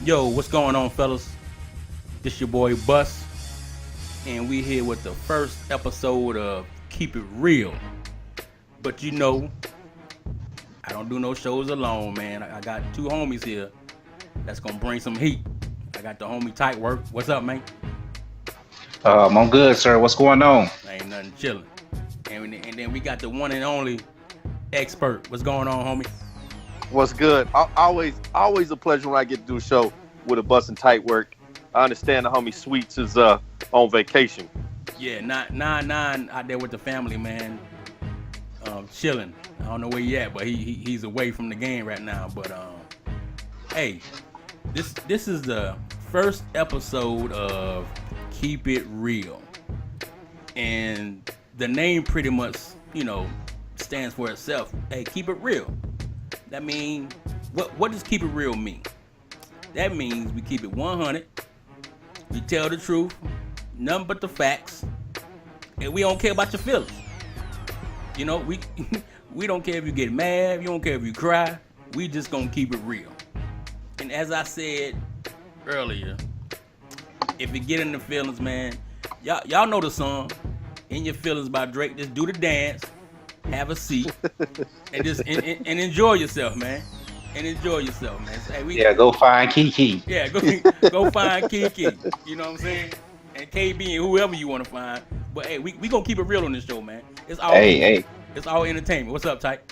Yo, what's going on, fellas? This your boy Bus, and we here with the first episode of Keep It Real. But you know, I don't do no shows alone, man. I got two homies here that's gonna bring some heat. I got the homie Tight Work. What's up, man? I'm good, sir. What's going on? Ain't nothing chilling. And then we got the one and only Expert. What's going on, homie? What's good? Always a pleasure when I get to do a show with a Bus and Tight Work. I understand the homie Sweets is on vacation. Yeah, nine out there with the family, man. Chilling. I don't know where he at, but he's away from the game right now. But hey, this is the first episode of Keep It Real, and the name pretty much, stands for itself. Hey, keep it real. That means what does keep it real mean? That means we keep it 100. We tell the truth, nothing but the facts, and we don't care about your feelings. We we don't care if you get mad, you don't care if you cry. We just gonna keep it real. And as I said earlier, if you get in the feelings, man, y'all know the song "In Your Feelings" by Drake. Just do the dance, have a seat, and just and enjoy yourself, man. And enjoy yourself, man. So, hey, go find Kiki. Yeah, go find Kiki. You know what I'm saying? And KB and whoever you want to find. But hey, we gonna keep it real on this show, man. It's all It's all entertainment. What's up, Tyke?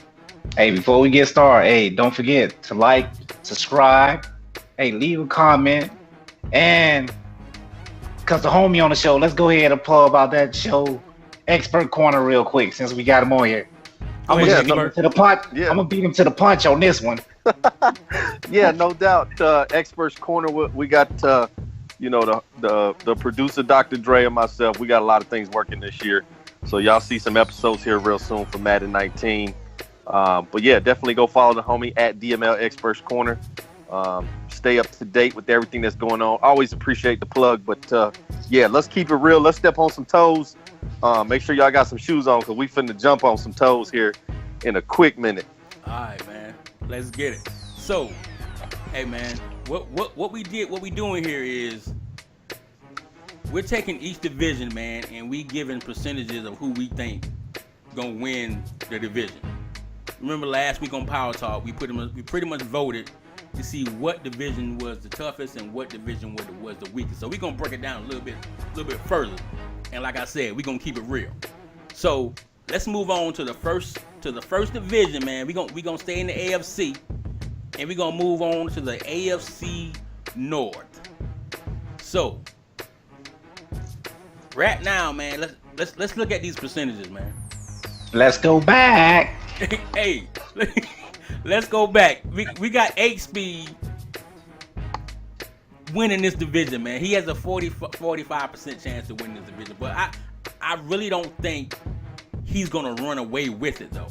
Hey, before we get started, hey, don't forget to like, subscribe, hey, leave a comment, and cause the homie on the show, let's go ahead and pull about that show, Expert Corner, real quick, since we got him on here. I'm gonna beat him to the punch. Yeah. I'm gonna beat him to the punch on this one. Yeah, no doubt. Experts Corner. We got the producer, Dr. Dre, and myself. We got a lot of things working this year, so y'all see some episodes here real soon for Madden 19. But yeah, definitely go follow the homie at DML Experts Corner. Stay up to date with everything that's going on. Always appreciate the plug, but yeah, let's keep it real. Let's step on some toes. Make sure y'all got some shoes on, because we finna jump on some toes here in a quick minute. All right, man. Let's get it. So, hey, man, what we doing here is we're taking each division, man, and we giving percentages of who we think gonna win the division. Remember last week on Power Talk, we pretty much voted to see what division was the toughest and what division was the weakest. So we're gonna break it down a little bit further. And like I said, we're gonna keep it real. So let's move on to the first division, man. We gonna stay in the AFC, and we're gonna move on to the AFC North. So right now, man, let's look at these percentages, man. Let's go back. Hey, let's go back. We got H-Speed winning this division, man. He has a 45% chance to win this division, but I really don't think he's gonna run away with it, though.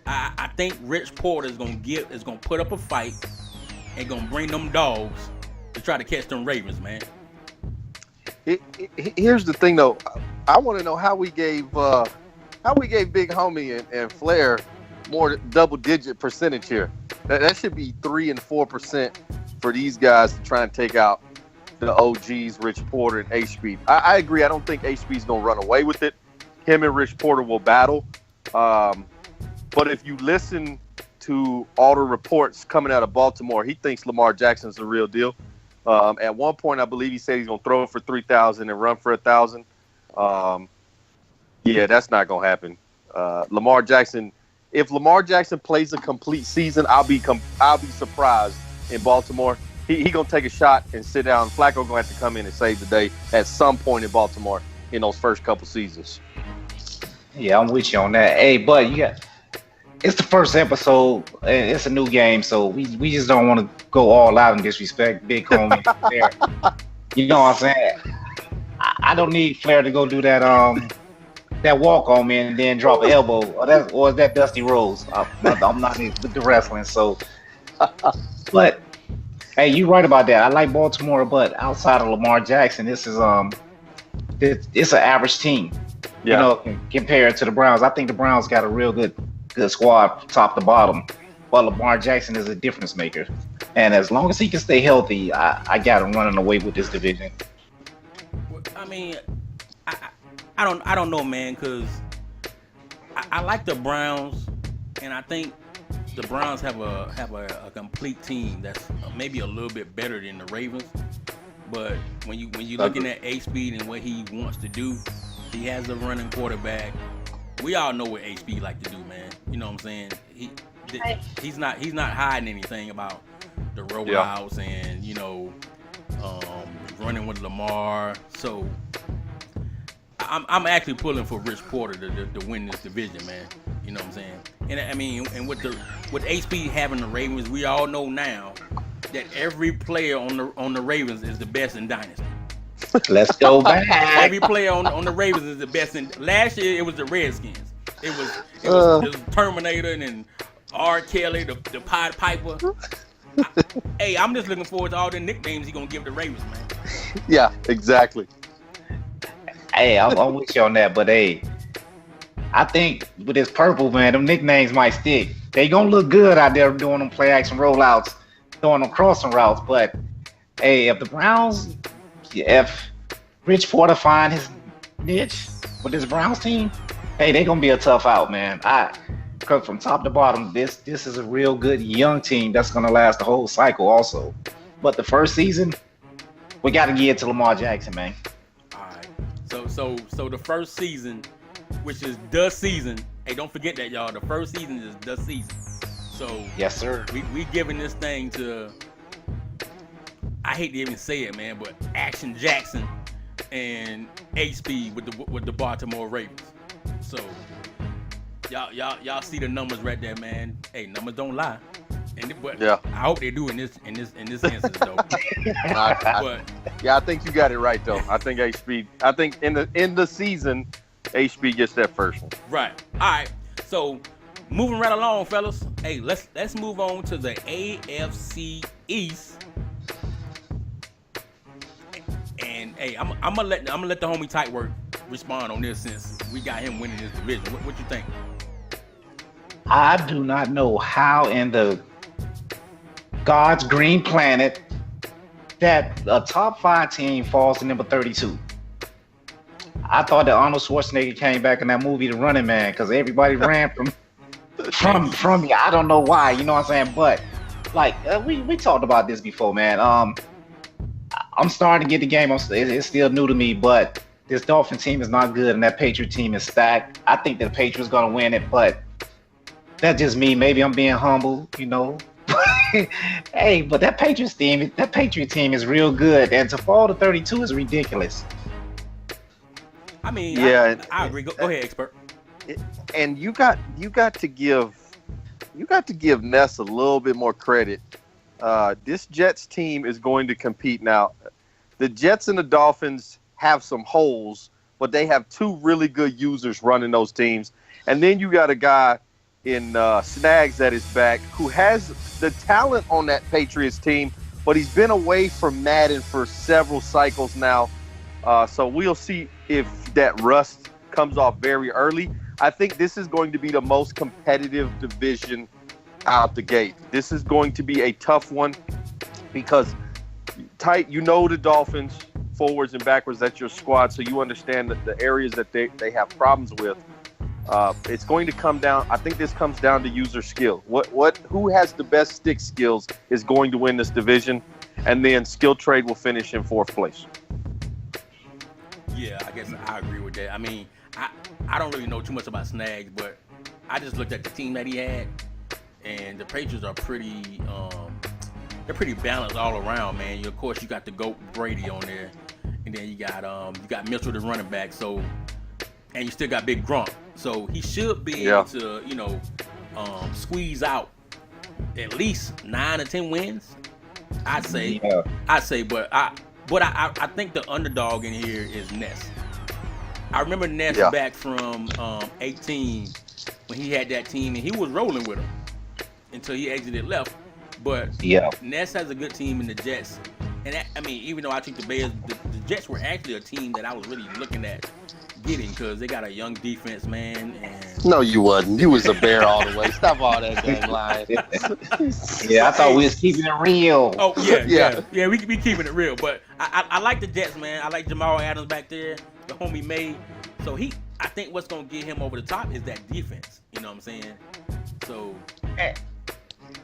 I think Rich Porter is gonna put up a fight and gonna bring them dogs to try to catch them Ravens, man. Here's the thing, though. I want to know how we gave Big Homie and Flair more double-digit percentage here. That should be 3% and 4% for these guys to try and take out the OGs, Rich Porter and H-Speed. I agree. I don't think H-Speed's gonna run away with it. Him and Rich Porter will battle. But if you listen to all the reports coming out of Baltimore, he thinks Lamar Jackson's the real deal. At one point, I believe he said he's going to throw for 3,000 and run for 1,000. Yeah, that's not going to happen. Lamar Jackson, if Lamar Jackson plays a complete season, I'll be surprised in Baltimore. He going to take a shot and sit down. Flacco going to have to come in and save the day at some point in Baltimore in those first couple seasons. Yeah, I'm with you on that. Hey, but it's the first episode and it's a new game, so we just don't want to go all out and disrespect Big Homie Flair. You know what I'm saying? I don't need Flair to go do that walk on me and then drop an elbow, or is that Dusty Rhodes? I'm not with the wrestling, so. But hey, you're right about that. I like Baltimore, but outside of Lamar Jackson, this is it's an average team. Yeah. Compared to the Browns. I think the Browns got a real good squad, top to bottom. but Lamar Jackson is a difference maker. And as long as he can stay healthy, I got him running away with this division. I mean, I don't know, man, because I like the Browns, and I think the Browns have a complete team that's maybe a little bit better than the Ravens. But when you looking at H-Speed and what he wants to do, he has a running quarterback. We all know what H-Speed like to do, man. You know what I'm saying? He's not hiding anything about the rollouts and running with Lamar. So I'm actually pulling for Rich Porter to win this division, man. You know what I'm saying? And I mean, and with HP having the Ravens, we all know now that every player on the Ravens is the best in Dynasty. Let's go back. Every player on the Ravens is the best. Last year it was the Redskins. It was Terminator and R. Kelly, the Pied Piper. I'm just looking forward to all the nicknames he's gonna give the Ravens, man. Yeah, exactly. Hey, I'm with you on that, but hey, I think with this purple, man, them nicknames might stick. They gonna look good out there doing them play action rollouts, throwing them crossing routes. But hey, if the Browns, if Rich Porter find his niche with this Browns team, hey, they gonna be a tough out, man. Because from top to bottom, this is a real good young team that's gonna last the whole cycle, also. But the first season, we got to give it to Lamar Jackson, man. So the first season, which is the season. Hey, don't forget that, y'all. The first season is the season. So yes, sir. We giving this thing to, I hate to even say it, man, but Action Jackson and H-Speed with the Baltimore Ravens. So y'all see the numbers right there, man. Hey, numbers don't lie. But yeah. I hope they do in this instance though. I think you got it right though. I think H-Speed. I think in the season, H-Speed gets that first one. Right. All right. So moving right along, fellas. Hey, let's move on to the AFC East. And hey, I'm gonna let the homie Tightwork respond on this since we got him winning this division. What you think? I do not know how in the God's green planet that a top 5 team falls to number 32. I thought that Arnold Schwarzenegger came back in that movie, The Running Man, because everybody ran from me. I don't know why, you know what I'm saying? But like we talked about this before, man. I'm starting to get the game. It's still new to me, but this Dolphin team is not good, and that Patriot team is stacked. I think that the Patriots gonna win it, but that's just me. Maybe I'm being humble, you know. Hey, but that Patriot team is real good, and to fall to 32 is ridiculous. I mean, yeah, I agree. Go ahead, expert. And you got to give Ness a little bit more credit. This Jets team is going to compete now. The Jets and the Dolphins have some holes, but they have 2 really good users running those teams. And then you got a guy in Snags that is back who has the talent on that Patriots team, but he's been away from Madden for several cycles now. So we'll see if that rust comes off very early. I think this is going to be the most competitive division out the gate. This is going to be a tough one because the Dolphins forwards and backwards, that's your squad, so you understand that the areas that they have problems with. It's going to come down. I think this comes down to user skill. Who has the best stick skills is going to win this division, and then skill trade will finish in 4th place. Yeah, I guess I agree with that. I mean, I don't really know too much about Snags, but I just looked at the team that he had, and the Patriots are pretty balanced all around, man. Of course, you got the GOAT Brady on there, and then you got Mitchell, the running back. So, and you still got Big Gronk. So he should be able to, squeeze out at least 9 or 10 wins. I'd say, but I think the underdog in here is Ness. I remember Ness back from 18 when he had that team, and he was rolling with them until he exited left. But Ness has a good team in the Jets, and even though I think the Jets were actually a team that I was really looking at getting because they got a young defense, man. And No, you wasn't. You was a bear all the way. Stop all that dang lying. Yeah, I thought we was keeping it real. oh yeah, we could be keeping it real. But I like the Jets, man. I like Jamal Adams back there, the homie May. So I think what's gonna get him over the top is that defense. You know what I'm saying? So.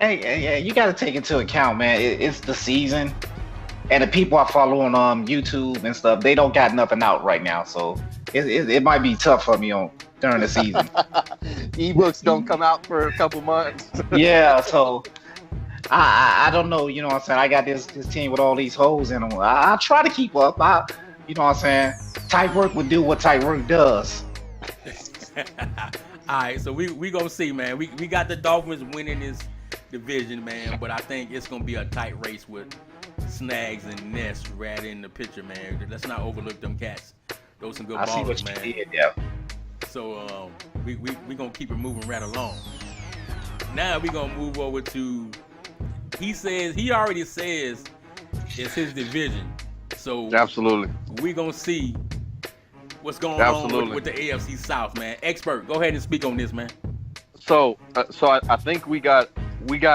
Hey, you got to take into account, man. It's the season, and the people I follow on YouTube and stuff, they don't got nothing out right now, so it might be tough for me during the season. Ebooks don't come out for a couple months. Yeah, so I don't know. You know what I'm saying? I got this team with all these holes in them. I try to keep up. You know what I'm saying? Tight work would do what tight work does. All right, so we gonna see, man. We got the Dolphins winning this division, man, but I think it's gonna be a tight race with Snags and Ness right in the picture, man. Let's not overlook them cats. Those some good I see what ballers, you man. did, yeah. So we gonna keep it moving right along. Now we gonna move over to. He already says it's his division. So Absolutely. we gonna see what's going Absolutely. on with the AFC South, man. Expert, go ahead and speak on this, man. So I think we got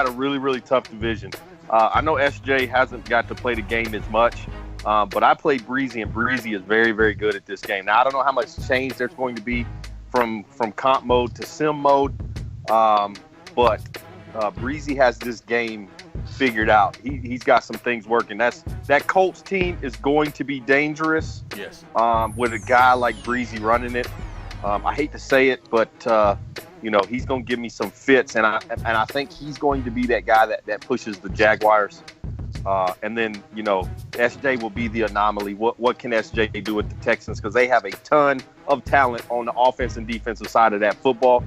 a really, really tough division. I know SJ hasn't got to play the game as much, but I played Breezy, and Breezy is very, very good at this game. Now, I don't know how much change there's going to be from comp mode to sim mode, but Breezy has this game figured out. He's got some things working. That Colts team is going to be dangerous. Yes. With a guy like Breezy running it. I hate to say it, but he's going to give me some fits, and I think he's going to be that guy that pushes the Jaguars. And then SJ will be the anomaly. What can SJ do with the Texans? Because they have a ton of talent on the offense and defensive side of that football.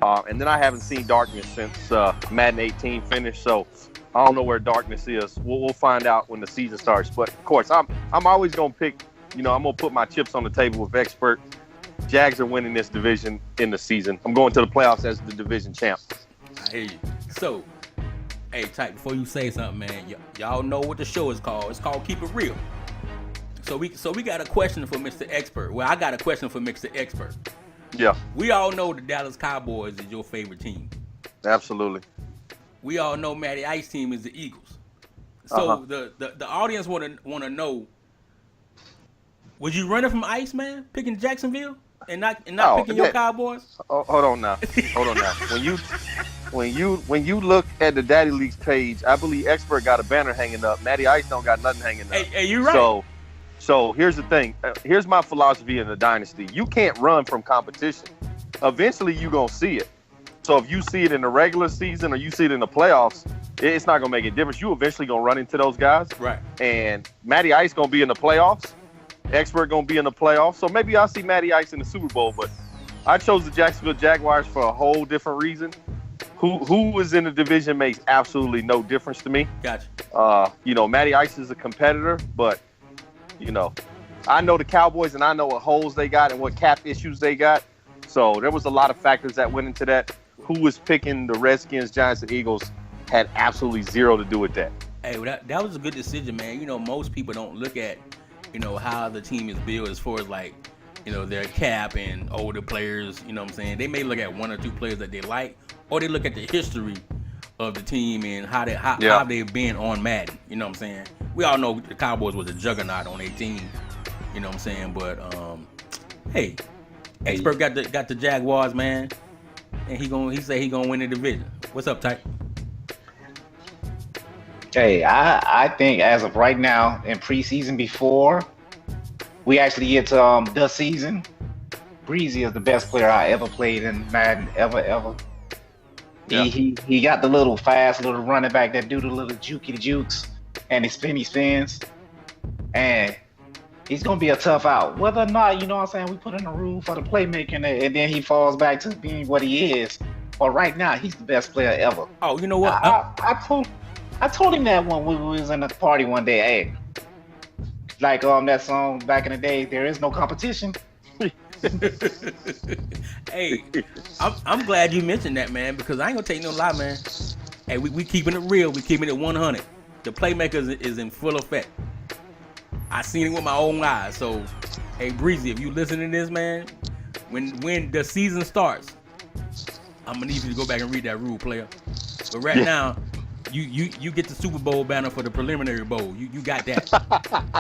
And then I haven't seen Darkness since Madden 18 finished, so I don't know where Darkness is. We'll find out when the season starts. But of course, I'm always gonna pick. I'm gonna put my chips on the table with Expert. Jags are winning this division in the season. I'm going to the playoffs as the division champ. I hear you. So, hey, Type, before you say something, man, y'all know what the show is called. It's called Keep It Real. So we got a question for Mr. Expert. Well, I got a question for Mr. Expert. Yeah, We all know the Dallas Cowboys is your favorite team. absolutely. We all know Matty Ice team is the Eagles. So the audience wanna know, was you running from Ice, man, picking Jacksonville and not picking your Cowboys? Oh, hold on now. When you look at the Daddy Leagues page, I believe Expert got a banner hanging up. Matty Ice don't got nothing hanging up. Hey, you right. So here's the thing. Here's my philosophy in the dynasty. You can't run from competition. Eventually, you're going to see it. So if you see it in the regular season or you see it in the playoffs, it's not going to make a difference. You eventually going to run into those guys. Right. And Matty Ice going to be in the playoffs. Expert going to be in the playoffs. So maybe I'll see Matty Ice in the Super Bowl. But I chose the Jacksonville Jaguars for a whole different reason. Who was in the division makes absolutely no difference to me. Gotcha. Matty Ice is a competitor, but I know the Cowboys and I know what holes they got and what cap issues they got. So there was a lot of factors that went into that. Who was picking the Redskins, Giants, and Eagles had absolutely zero to do with that. Hey, well, that was a good decision, man. Most people don't look at, how the team is built as far as their cap and older players. You know what I'm saying? They may look at one or two players that they like, or they look at the history of the team and how they've been on Madden. You know what I'm saying? We all know the Cowboys was a juggernaut on 18. You know what I'm saying? But hey, Expert got the Jaguars, man, and he say he gonna win the division. What's up, Type? Hey, I think as of right now, in preseason before we actually get to the season, Breezy is the best player I ever played in Madden, ever. Yeah. He got the little fast little running back that do the little jukey jukes and his spins, and he's gonna be a tough out. Whether or not, we put in the rule for the playmaking, and then he falls back to being what he is. But right now, he's the best player ever. Oh, you know what? I told him that when we was in the party one day. Hey, like that song back in the day, there is no competition. Hey, I'm glad you mentioned that, man, because I ain't gonna take no lie, man. Hey, we keeping it real. We keeping it 100. The playmakers is in full effect. I seen it with my own eyes. So, hey, Breezy, if you listening to this, man, when the season starts, I'm gonna need you to go back and read that rule, player. But right now, you get the Super Bowl banner for the preliminary bowl. You got that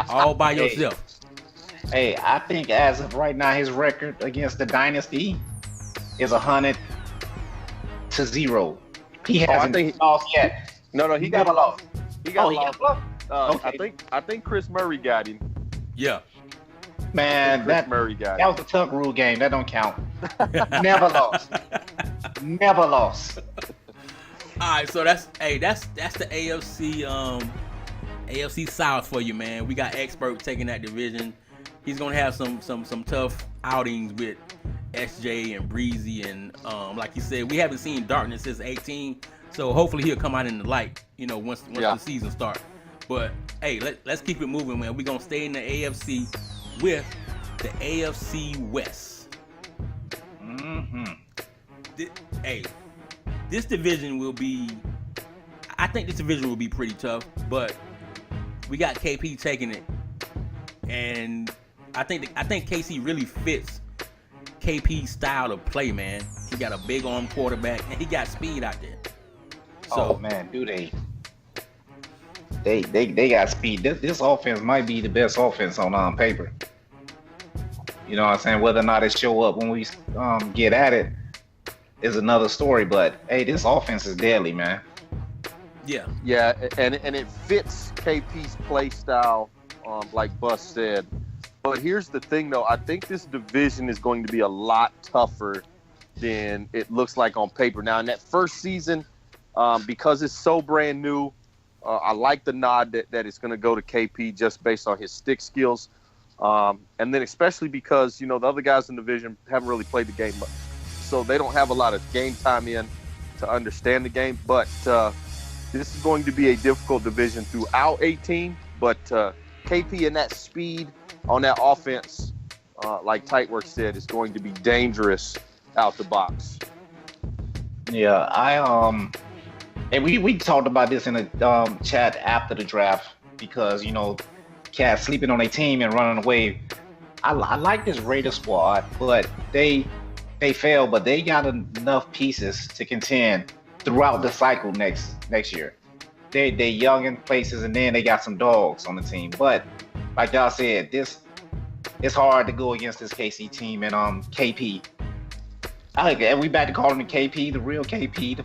all by yourself. Hey, I think as of right now, his record against the Dynasty is 100-0. He hasn't lost yet. No, he got never lost. He got lost. Okay. I think Chris Murray got him. Yeah. Man, that Murray got was a Tuck Rule game. That don't count. Never lost. Never lost. All right, so that's the AFC South for you, man. We got Expert taking that division. He's gonna have some tough outings with SJ and Breezy, and like you said, we haven't seen Darkness since 18, so hopefully he'll come out in the light, once the season starts. But hey, let's keep it moving, man. We're gonna stay in the AFC with the AFC West. This division will be, I think this division will be pretty tough, but we got KP taking it, and I think KC really fits KP's style of play, man. He got a big arm quarterback, and he got speed out there. So, man, do they got speed. This offense might be the best offense on paper. You know what I'm saying? Whether or not it show up when we get at it is another story. But hey, this offense is deadly, man. Yeah, and it fits KP's play style, like Bus said. But here's the thing, though. I think this division is going to be a lot tougher than it looks like on paper. Now, in that first season, because it's so brand new, I like the nod that it's going to go to KP just based on his stick skills. And then especially because, the other guys in the division haven't really played the game much. So they don't have a lot of game time in to understand the game. But this is going to be a difficult division throughout 18. But KP and that speed on that offense, like Tightwork said, is going to be dangerous out the box. Yeah, and we talked about this in a chat after the draft because cats sleeping on their team and running away. I like this Raider squad, but they fail, but they got enough pieces to contend throughout the cycle next year. They young in places, and then they got some dogs on the team. But like y'all said, it's hard to go against this KC team and KP. I like it. And we back to calling the KP, the real KP, the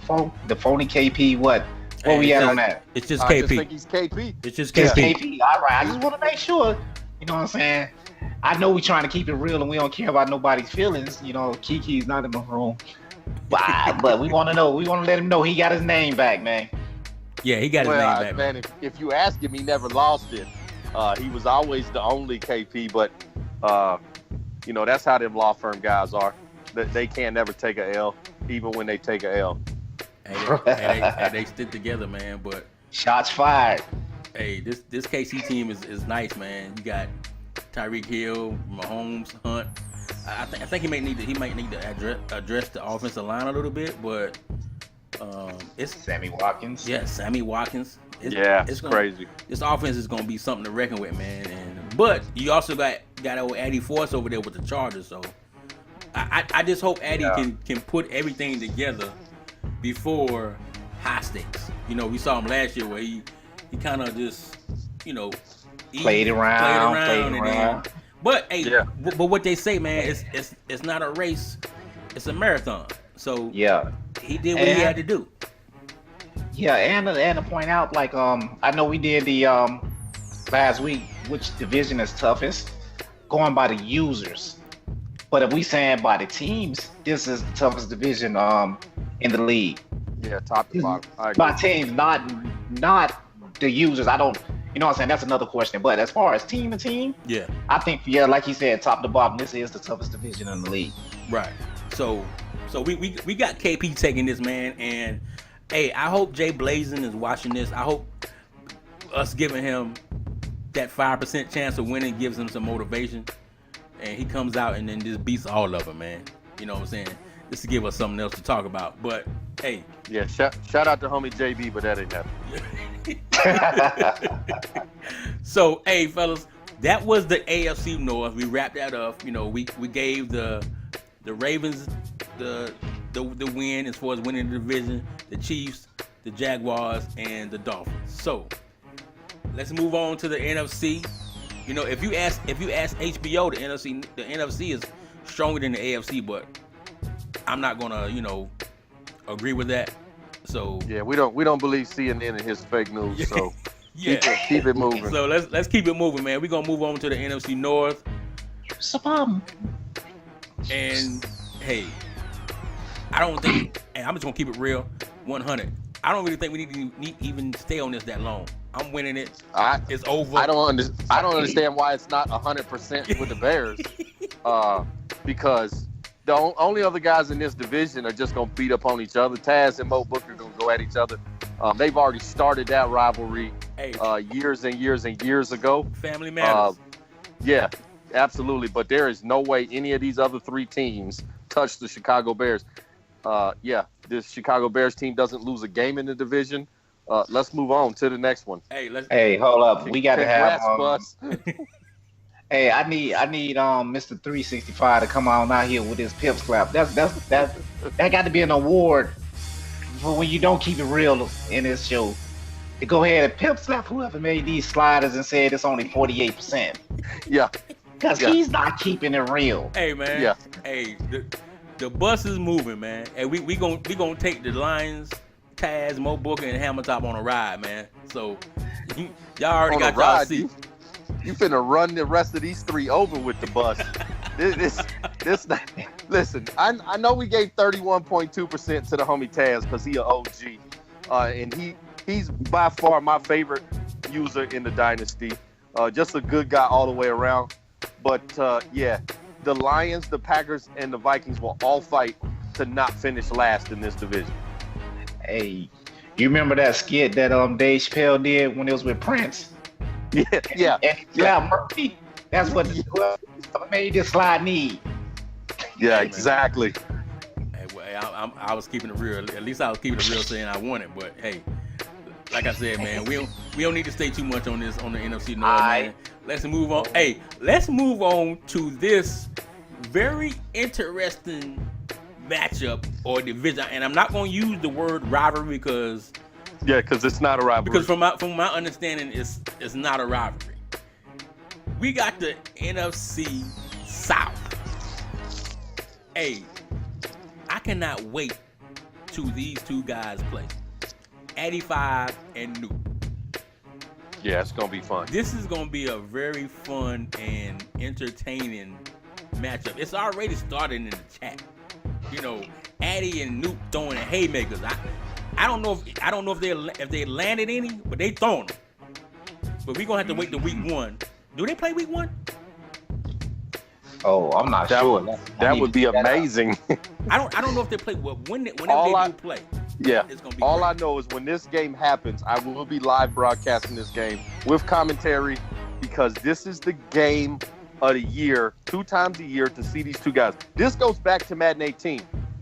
phony KP. What we at on that? It's just KP. I just think he's KP. It's just KP. It's KP. All right. I just want to make sure. You know what I'm saying? I know we trying to keep it real and we don't care about nobody's feelings. Kiki's not in the room. But we want to know. We want to let him know he got his name back, man. Yeah, he got his name back, man. If you ask him, he never lost it. He was always the only KP, but that's how them law firm guys are. They can't never take a L, even when they take a L. Hey, they stick together, man. But shots fired. Hey, this KC team is nice, man. You got Tyreek Hill, Mahomes, Hunt. I think he might need to address the offensive line a little bit, but it's Sammy Watkins. Yeah, Sammy Watkins. It's crazy. This offense is gonna be something to reckon with, man. But you also got old Addy Force over there with the Chargers, so I just hope Addy can put everything together before high stakes. We saw him last year where he kind of just played around. But hey, but what they say, man, it's not a race, it's a marathon. So he did what he had to do. Yeah, and to point out, like I know we did the last week, which division is toughest, going by the users. But if we saying by the teams, this is the toughest division in the league. Yeah, top to bottom. By teams, not the users. I don't. You know what I'm saying? That's another question. But as far as team to team, I think like you said, top to bottom, this is the toughest division in the league. Right. So we got KP taking this, man, and hey, I hope Jay Blazin is watching this. I hope us giving him that 5% chance of winning gives him some motivation, and he comes out and then just beats all of them, man. You know what I'm saying? Just to give us something else to talk about. But hey, shout out to homie JB, but that ain't happening. So hey, fellas, that was the AFC North. We wrapped that up. You know, we gave the Ravens the win as far as winning the division, the Chiefs, the Jaguars, and the Dolphins. So let's move on to the NFC. You know, if you ask HBO, the NFC is stronger than the AFC, but I'm not gonna, you know, agree with that. So yeah, we don't believe CNN and his fake news. So yeah, keep it moving. So let's keep it moving, man. We're gonna move on to the NFC North. What's the problem? And hey, I don't think, and I'm just gonna keep it real, 100. I don't really think we need to even stay on this that long. I'm winning it. It's over. I don't understand why it's not 100% with the Bears, because the only other guys in this division are just gonna beat up on each other. Taz and Mo Booker gonna go at each other. They've already started that rivalry years and years and years ago. Family matters. Yeah, absolutely. But there is no way any of these other three teams touch the Chicago Bears. This Chicago Bears team doesn't lose a game in the division. Let's move on to the next one. Hey, hold up. We got to have. Bus. Hey, I need Mr. 365 to come on out here with his pip slap. That got to be an award for when you don't keep it real in this show. To go ahead and pip slap whoever made these sliders and said it's only 48%. Yeah. Because he's not keeping it real. Hey man. Yeah. Hey, the bus is moving, man. And we gonna take the Lions, Taz, Mo Booker, and Hammer Top on a ride, man. So y'all already got y'all seat. You finna run the rest of these three over with the bus. this not, listen, I know we gave 31.2% to the homie Taz because he an OG. And he's by far my favorite user in the dynasty. Just a good guy all the way around. But the Lions, the Packers, and the Vikings will all fight to not finish last in this division. Hey, you remember that skit that Dave Chappelle did when it was with Prince? Yeah. Murphy. That's what made this slide need. Yeah, exactly. Hey, well, I was keeping it real. At least I was keeping it real, saying I won it. But hey, like I said, man, we don't need to stay too much on the NFC North, man. Let's move on. Hey, let's move on to this very interesting matchup or division. And I'm not going to use the word rivalry because it's not a rivalry. Because from my understanding, it's not a rivalry. We got the NFC South. Hey, I cannot wait till these two guys play. 85 and Nuke. Yeah, it's gonna be fun. This is gonna be a very fun and entertaining matchup. It's already started in the chat. You know, Addy and Nuke throwing haymakers. I don't know if they landed any, but they throwing them. But we're gonna have to wait till week 1. Do they play week 1? Oh, I'm not sure. That would be amazing. I don't know if they play. Well, whenever they do play. Yeah. It's gonna be all great. I know is when this game happens, I will be live broadcasting this game with commentary because this is the game of the year, 2 times a year to see these two guys. This goes back to Madden 18.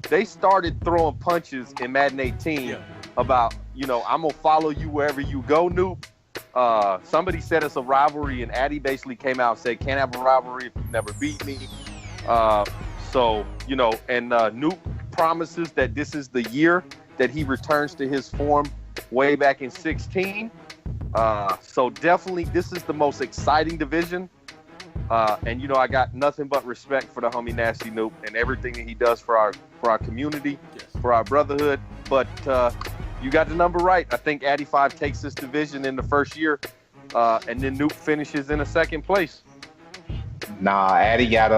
They started throwing punches in Madden 18 about, I'm going to follow you wherever you go, Noob. Somebody said it's a rivalry, and Addy basically came out and said, can't have a rivalry if you never beat me. Noob promises that this is the year that he returns to his form way back in 16. So definitely this is the most exciting division. And I got nothing but respect for the homie Nasty Noob and everything that he does for our community, for our brotherhood. But you got the number right. I think Addy 5 takes this division in the first year, and then Noob finishes in a second place. Nah, Addy got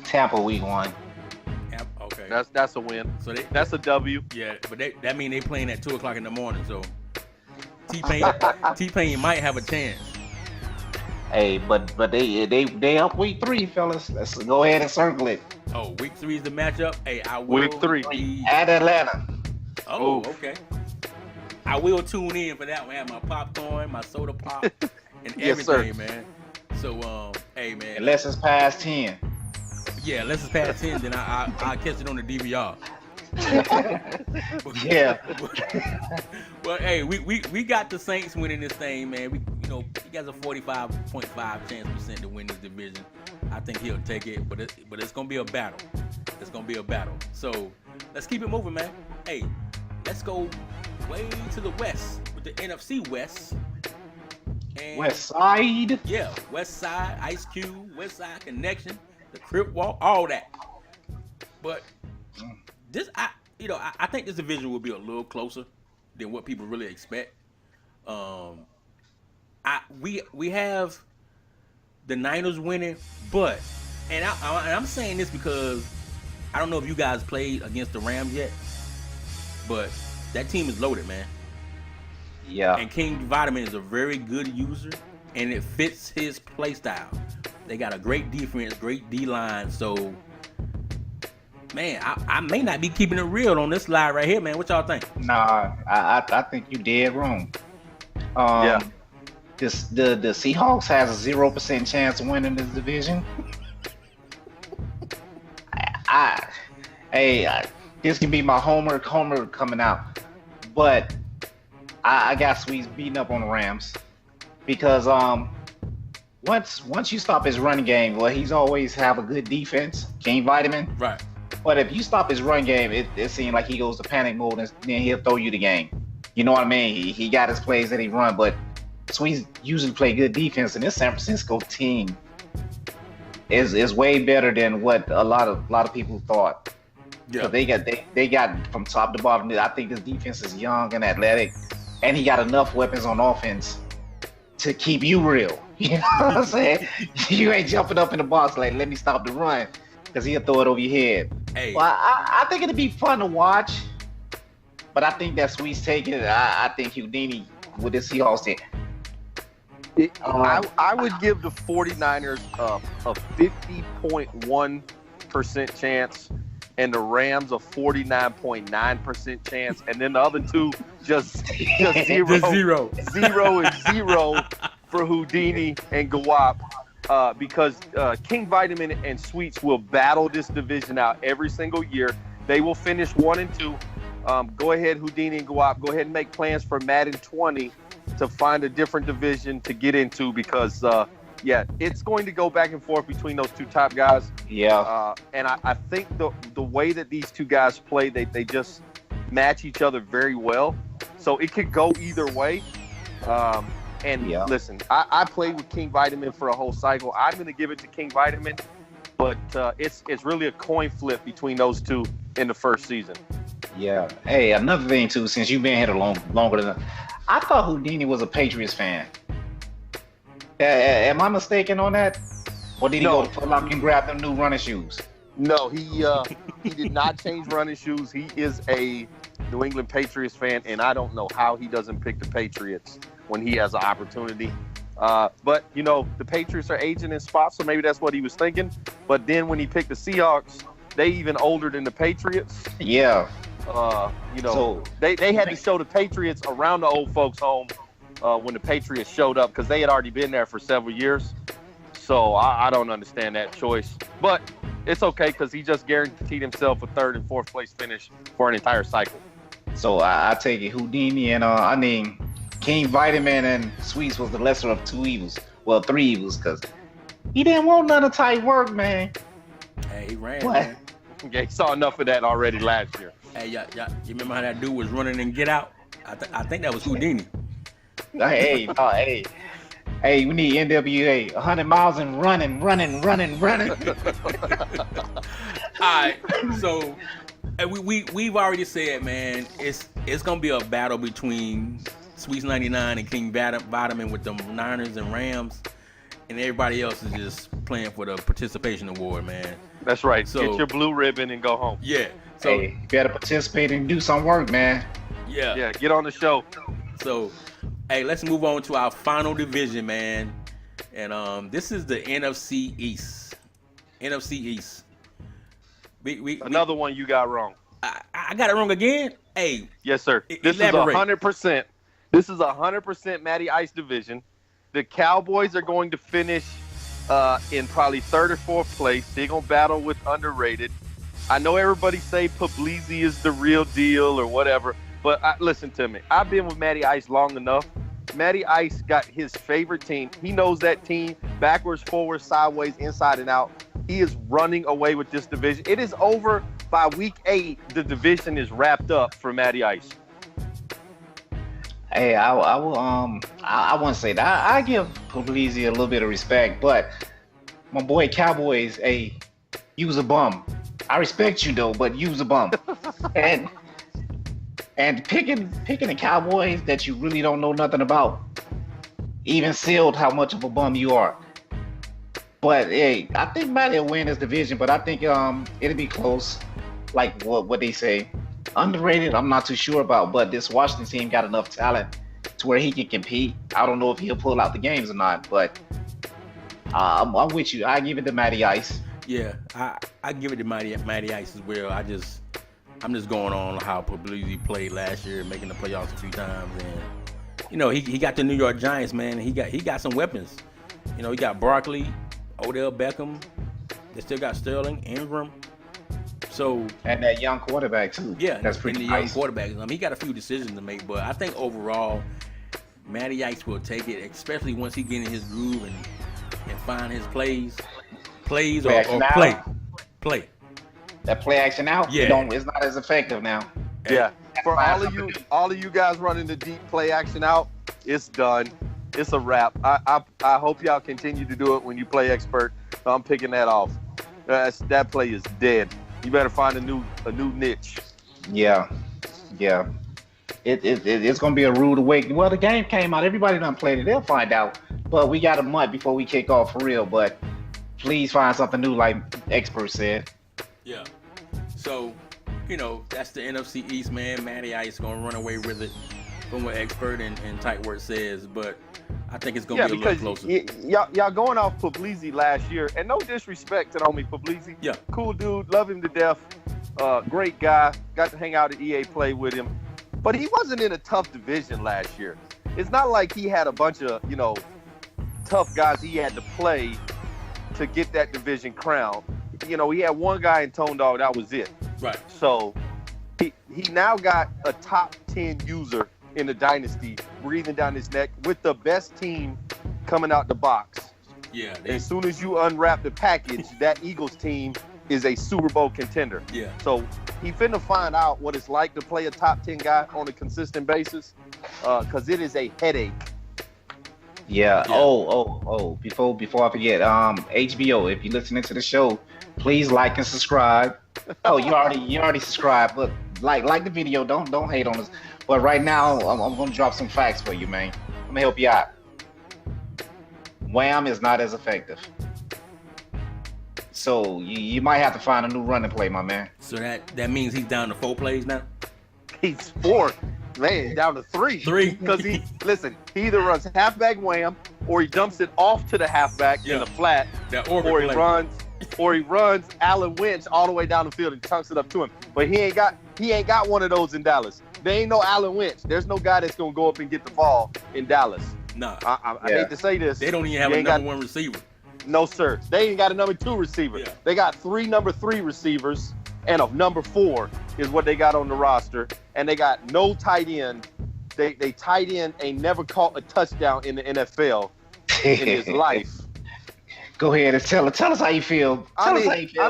Tampa week 1. Okay. That's a win. So that's a W. Yeah, but that mean they playing at 2:00 in the morning. So T-Pain might have a chance. Hey, but they up week 3, fellas. Let's go ahead and circle it. Oh, week 3 is the matchup. Hey, I will. Week 3 at Atlanta. Oh, okay. I will tune in for that one. I have my popcorn, my soda pop, and everything, man. So, hey, man. Unless it's past 10. Yeah, unless it's past 10, then I'll catch it on the DVR. Yeah. Well, hey, we got the Saints winning this thing, man. he has a 45.5 chance percent to win this division. I think he'll take it, but it's gonna be a battle. It's gonna be a battle. So let's keep it moving, man. Hey, let's go way to the west with the NFC West. And West Side. yeah, West Side, Ice Cube, West Side Connection, the Crip Walk, all that. But this, I think this division will be a little closer than what people really expect. We have the Niners winning, but and I'm saying this because I don't know if you guys played against the Rams yet, but that team is loaded, man. Yeah. And King Vitamin is a very good user, and it fits his play style. They got a great defense, great D-line, so man, I may not be keeping it real on this slide right here, man. What y'all think? Nah, I think you dead wrong. Yeah. The Seahawks has a 0% chance of winning this division. This can be my homer coming out, but I got Sweets beating up on the Rams because once you stop his running game, well, he's always have a good defense, King Vitamin. Right. But if you stop his run game, it seems like he goes to panic mode and then he'll throw you the game. You know what I mean? He got his plays that he run, but Sweets usually play good defense, and this San Francisco team is way better than what a lot of people thought. Yeah. So they got from top to bottom. I think this defense is young and athletic, and he got enough weapons on offense to keep you real. You know what I'm saying? You ain't jumping up in the box like, let me stop the run, because he'll throw it over your head. Hey. Well, I think it'd be fun to watch, but I think that Sweet's taking it. I think Houdini with this Seahawks team. I would give the 49ers a 50.1% chance and the Rams a 49.9% chance, and then the other two just zero. Just zero. 0 and 0 for Houdini and Gawap. Because King Vitamin and Sweets will battle this division out every single year. They will finish 1 and 2. Go ahead, Houdini and Gawap. Go ahead and make plans for Madden 20 to find a different division to get into because, it's going to go back and forth between those two top guys. Yeah. And I think the way that these two guys play, they just match each other very well. So it could go either way. Listen, I played with King Vitamin for a whole cycle. I'm going to give it to King Vitamin, but it's really a coin flip between those two in the first season. Yeah. Hey, another thing too, since you've been here longer than I thought Houdini was a Patriots fan. Am I mistaken on that? Or did he go to Foot Locker and grab them new running shoes? No, he did not change running shoes. He is a New England Patriots fan, and I don't know how he doesn't pick the Patriots when he has an opportunity. But, the Patriots are aging in spots, so maybe that's what he was thinking. But then when he picked the Seahawks, they even older than the Patriots. Yeah. So they had to show the Patriots around the old folks' home when the Patriots showed up because they had already been there for several years. So I don't understand that choice. But it's okay because he just guaranteed himself a 3rd and 4th place finish for an entire cycle. So I take it Houdini and King Vitamin and Sweets was the lesser of 2 evils. Well, 3 evils because he didn't want none of tight work, man. Hey, he ran, What? man. Yeah, he saw enough of that already last year. Hey, you remember how that dude was running and get out? I think that was Houdini. Hey, we need NWA 100 miles and running. All right, so we've already said, man, it's gonna be a battle between Sweets 99 and King Vitamin with the Niners and Rams, and everybody else is just playing for the participation award, man. That's right. So, get your blue ribbon and go home. Yeah. So Hey, you better participate and do some work, man. Yeah, get on the show. So, hey, let's move on to our final division, man. And this is the NFC East. NFC East. Another one you got wrong. I got it wrong again. Hey. Yes, sir. This Elaborate. is 100%. This is 100% Matty Ice division. The Cowboys are going to finish in probably 3rd or 4th place. They're going to battle with underrated. I know everybody say Puglisi is the real deal or whatever, but listen to me. I've been with Matty Ice long enough Matty Ice got his favorite team. He knows that team backwards, forwards, sideways, inside and out. He is running away with this division. It is over by week 8. The division is wrapped up for Matty Ice. Hey, I will I wouldn't say that. I give Puglisi a little bit of respect, but my boy Cowboys, hey, you was a bum. I respect you though, but you was a bum. and picking the Cowboys that you really don't know nothing about, even sealed how much of a bum you are. But hey, I think Matty will win this division, but I think it'll be close, like what they say. Underrated, I'm not too sure about, but this Washington team got enough talent to where he can compete. I don't know if he'll pull out the games or not, but I'm with you. I give it to Matty Ice. Yeah, I give it to Matty Ice as well. I'm just going on how Puglisi played last year, making the playoffs a few times, and you know he got the New York Giants, man. He got some weapons. You know, he got Barkley, Odell Beckham. They still got Sterling, Ingram. So And that young quarterback too. yeah, That's pretty and the young nice. quarterback. He got a few decisions to make, but I think overall, Matty Ice will take it, especially once he get in his groove and find his plays or play. That play action out, Yeah. it's not as effective now. Yeah. For Find all of you guys running the deep play action out, it's done. It's a wrap. I hope y'all continue to do it when you play expert. I'm picking that off. That play is dead. You better find a new niche. Yeah. It's gonna be a rude awakening. Well, the game came out. Everybody done played it. They'll find out. But we got a month before we kick off for real. But please find something new, like expert said. Yeah. So, you know, that's the NFC East, man. Matty Ice gonna run away with it from what expert and Tight Word says, but I think it's gonna be a little closer. Y'all going off Puglisi last year, and no disrespect to homie Puglisi. Yeah. Cool dude, love him to death. Great guy. Got to hang out at EA Play with him, but he wasn't in a tough division last year. It's not like he had a bunch of tough guys he had to play to get that division crown. He had one guy in Tone Dog. That was it. Right. So he now got a top 10 user in the dynasty breathing down his neck with the best team coming out the box. Yeah. As soon as you unwrap the package, that Eagles team is a Super Bowl contender. Yeah. So he finna find out what it's like to play a top 10 guy on a consistent basis, because it is a headache. Yeah. Yeah. Oh. Before I forget, HBO, if you're listening to the show, please like and subscribe. Oh, you already subscribed, but like the video. Don't hate on us. But right now, I'm gonna drop some facts for you, man. I'm gonna help you out. Wham is not as effective. So you might have to find a new running play, my man. So that means he's down to 4 plays now? He's 4. Man, down to 3. 3. Because he either runs halfback wham, or he dumps it off to the halfback in Yeah. the flat, That orbit or he play. runs Allen Winch all the way down the field and chunks it up to him. But he ain't got one of those in Dallas. There ain't no Allen Winch. There's no guy that's gonna go up and get the ball in Dallas. Nah. I hate to say this. They don't even have You a ain't number 1 receiver. No, sir. They ain't got a number 2 receiver. Yeah. They got 3 number 3 receivers, and a number 4 is what they got on the roster. And they got no tight end. They tight end ain't never caught a touchdown in the NFL in his life. Go ahead and tell us how you feel. Tell us how you feel.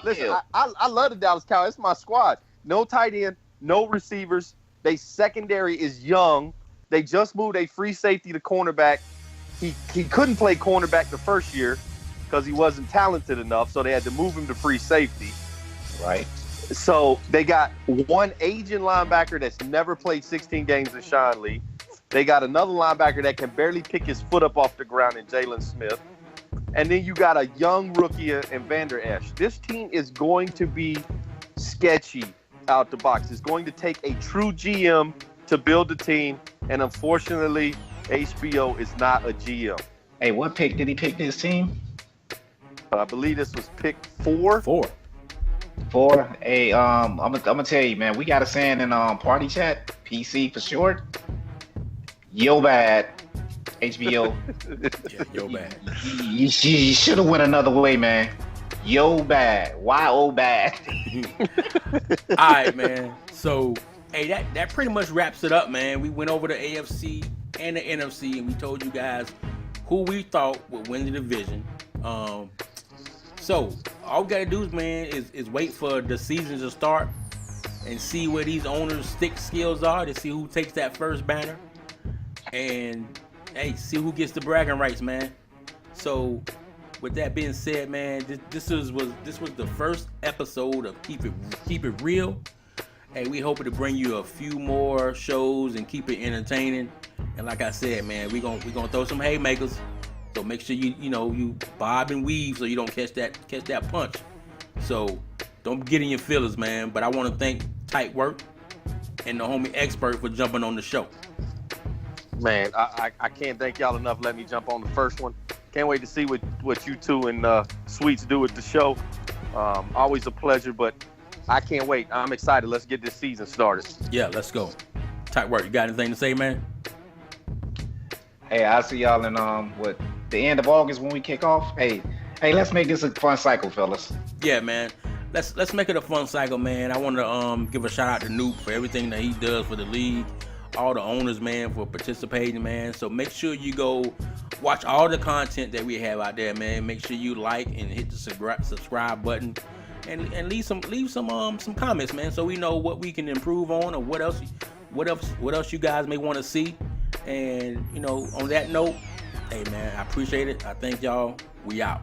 Listen, I love the Dallas Cowboys. It's my squad. No tight end, no receivers. They secondary is young. They just moved a free safety to cornerback. He couldn't play cornerback the first year because he wasn't talented enough, so they had to move him to free safety. Right. So they got one aging linebacker that's never played 16 games in Sean Lee. They got another linebacker that can barely pick his foot up off the ground in Jalen Smith. And then you got a young rookie in Vander Esch. This team is going to be sketchy out the box. It's going to take a true GM to build the team. And unfortunately, HBO is not a GM. Hey, what pick did he pick this team? I believe this was pick 4. 4. 4. Hey, I'm gonna tell you, man. We got a saying in party chat, PC for short. Yo bad, HBO. Yeah, yo bad. You should have went another way, man. Yo bad. Y-O bad. All right, man. So, hey, that pretty much wraps it up, man. We went over the AFC and the NFC, and we told you guys who we thought would win the division. So all we gotta do, man, is wait for the season to start and see where these owners' stick skills are to see who takes that first banner, and hey, see who gets the bragging rights, man. So with that being said, man, this was the first episode of Keep It Real. Hey, we hoping to bring you a few more shows and keep it entertaining. And like I said, man, we gonna throw some haymakers. So make sure you bob and weave so you don't catch that punch. So don't get in your feelings, man. But I want to thank Tight Work and the homie Expert for jumping on the show. Man, I can't thank y'all enough. Let me jump on the first one. Can't wait to see what you two and Sweets do with the show. Always a pleasure, but I can't wait. I'm excited. Let's get this season started. Yeah, let's go. Tight Work, you got anything to say, man? Hey, I'll see y'all in the end of August when we kick off. Hey, let's make this a fun cycle, fellas. Yeah, man. Let's make it a fun cycle, man. I want to give a shout out to Nuke for everything that he does for the league. All the owners, man, for participating, man. So make sure you go watch all the content that we have out there, man. Make sure you like and hit the subscribe button, and leave some comments, man, so we know what we can improve on or what else you guys may want to see. And on that note, hey, man, I appreciate it. I thank y'all. We out.